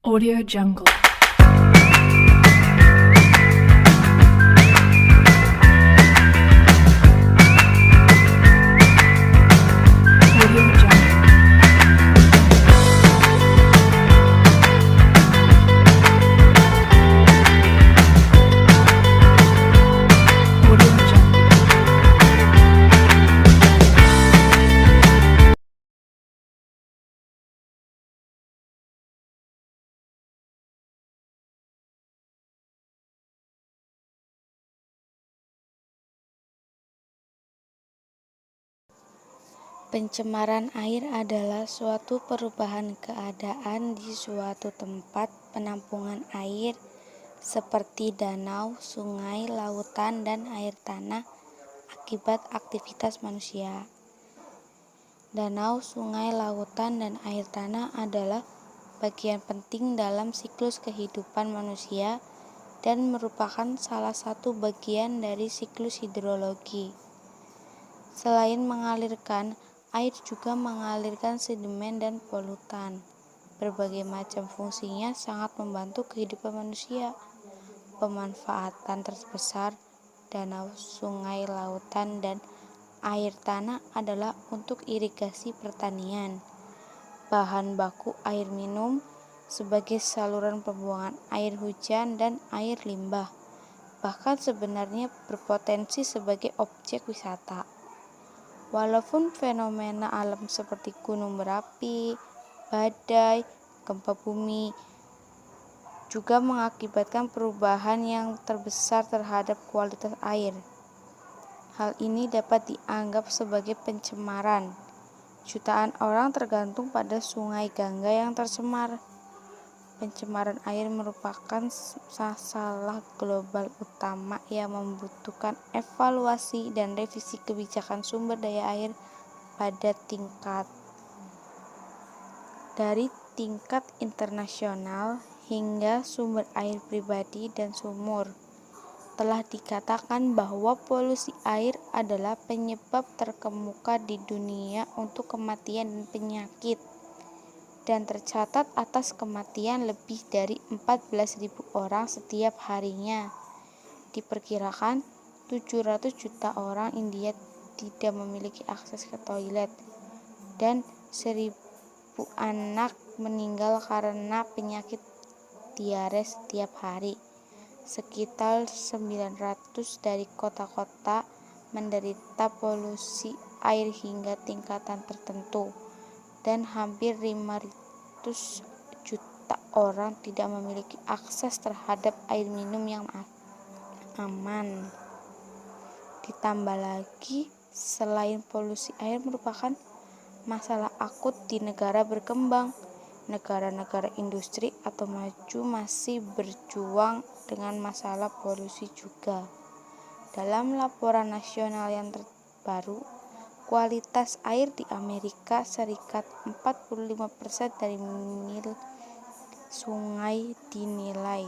Audio Jungle. Audio Jungle. Audio Jungle. Pencemaran air adalah suatu perubahan keadaan di suatu tempat penampungan air seperti danau, sungai, lautan, dan air tanah akibat aktivitas manusia. Danau, sungai, lautan, dan air tanah adalah bagian penting dalam siklus kehidupan manusia dan merupakan salah satu bagian dari siklus hidrologi. Selain mengalirkan, air juga mengalirkan sedimen dan polutan. Berbagai macam fungsinya sangat membantu kehidupan manusia. Pemanfaatan terbesar danau, sungai, lautan, dan air tanah adalah untuk irigasi pertanian, bahan baku air minum, sebagai saluran pembuangan air hujan dan air limbah, bahkan sebenarnya berpotensi sebagai objek wisata. Walaupun fenomena alam seperti gunung berapi, badai, gempa bumi juga mengakibatkan perubahan yang terbesar terhadap kualitas air. Hal ini dapat dianggap sebagai pencemaran. Jutaan orang tergantung pada sungai Gangga yang tercemar. Pencemaran air merupakan masalah global utama yang membutuhkan evaluasi dan revisi kebijakan sumber daya air pada dari tingkat internasional hingga sumber air pribadi dan sumur. Telah dikatakan bahwa polusi air adalah penyebab terkemuka di dunia untuk kematian dan penyakit, dan tercatat atas kematian lebih dari 14.000 orang setiap harinya. Diperkirakan 700 juta orang India tidak memiliki akses ke toilet, dan 1.000 anak meninggal karena penyakit diare setiap hari. Sekitar 900 dari kota-kota menderita polusi air hingga tingkatan tertentu, dan hampir 500 juta orang tidak memiliki akses terhadap air minum yang aman. Ditambah lagi, selain polusi air merupakan masalah akut di negara berkembang, negara-negara industri atau maju masih berjuang dengan masalah polusi juga. Dalam laporan nasional yang terbaru, kualitas air di Amerika Serikat 45% dari mil sungai dinilai,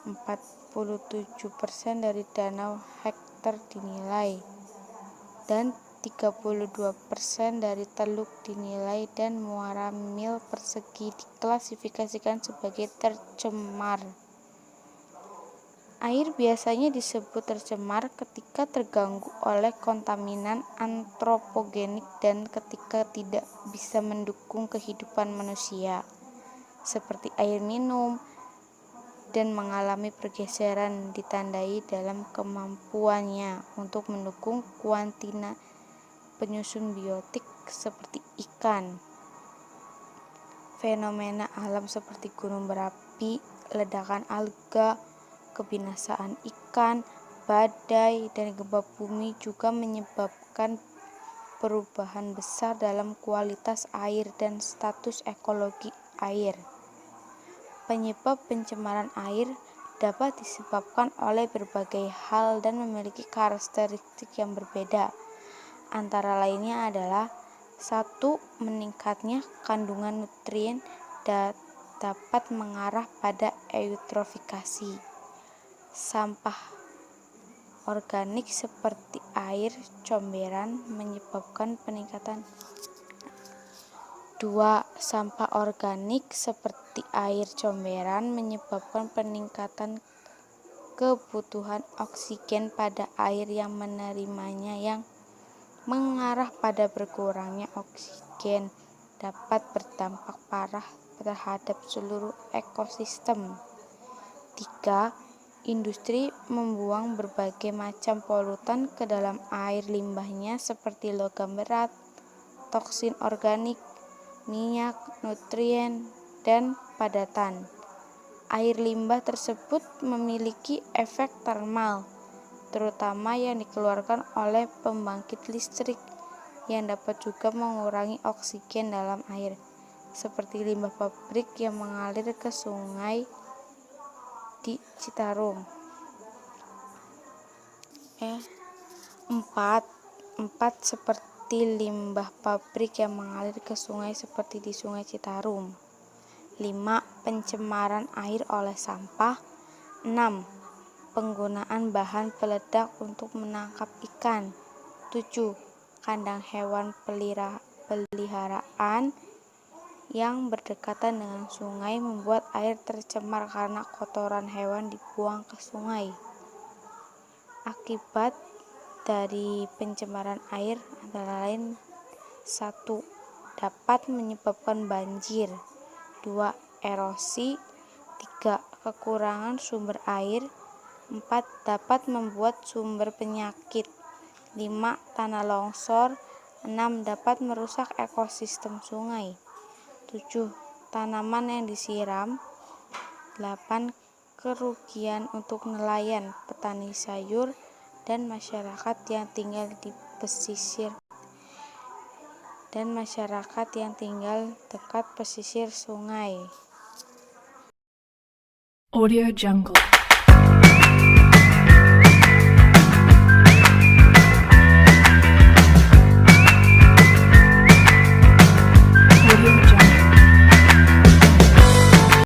47% dari danau hektar dinilai, dan 32% dari teluk dinilai, dan muara mil persegi diklasifikasikan sebagai tercemar. Air biasanya disebut tercemar ketika terganggu oleh kontaminan antropogenik dan ketika tidak bisa mendukung kehidupan manusia, seperti air minum, dan mengalami pergeseran ditandai dalam kemampuannya untuk mendukung kuantina penyusun biotik seperti ikan. Fenomena alam seperti gunung berapi, ledakan alga, kebinasaan ikan, badai, dan gempa bumi juga menyebabkan perubahan besar dalam kualitas air dan status ekologi air. Penyebab pencemaran air dapat disebabkan oleh berbagai hal dan memiliki karakteristik yang berbeda. Antara lainnya adalah 1. Meningkatnya kandungan nutrien dapat mengarah pada eutrofikasi. Sampah organik seperti air comberan menyebabkan peningkatan. 2. Sampah organik seperti seperti air comberan menyebabkan peningkatan kebutuhan oksigen pada air yang menerimanya, yang mengarah pada berkurangnya oksigen dapat berdampak parah terhadap seluruh ekosistem. 3. Industri membuang berbagai macam polutan ke dalam air limbahnya seperti logam berat, toksin organik, minyak, nutrien, dan padatan. Air limbah tersebut memiliki efek termal, terutama yang dikeluarkan oleh pembangkit listrik, yang dapat juga mengurangi oksigen dalam air, seperti limbah pabrik yang mengalir ke sungai di Citarum. 4. Seperti limbah pabrik yang mengalir ke sungai seperti di Sungai Citarum. 5. Pencemaran air oleh sampah. 6. Penggunaan bahan peledak untuk menangkap ikan. 7. Kandang hewan peliharaan yang berdekatan dengan sungai membuat air tercemar karena kotoran hewan dibuang ke sungai. Akibat dari pencemaran air antara lain: 1. Dapat menyebabkan banjir. 2. Erosi. 3. Kekurangan sumber air. 4. Dapat membuat sumber penyakit. 5. Tanah longsor. 6. Dapat merusak ekosistem sungai. 7. Tanaman yang disiram. 8. Kerugian untuk nelayan, petani sayur, dan masyarakat yang tinggal di pesisir dekat pesisir sungai. Audio Jungle.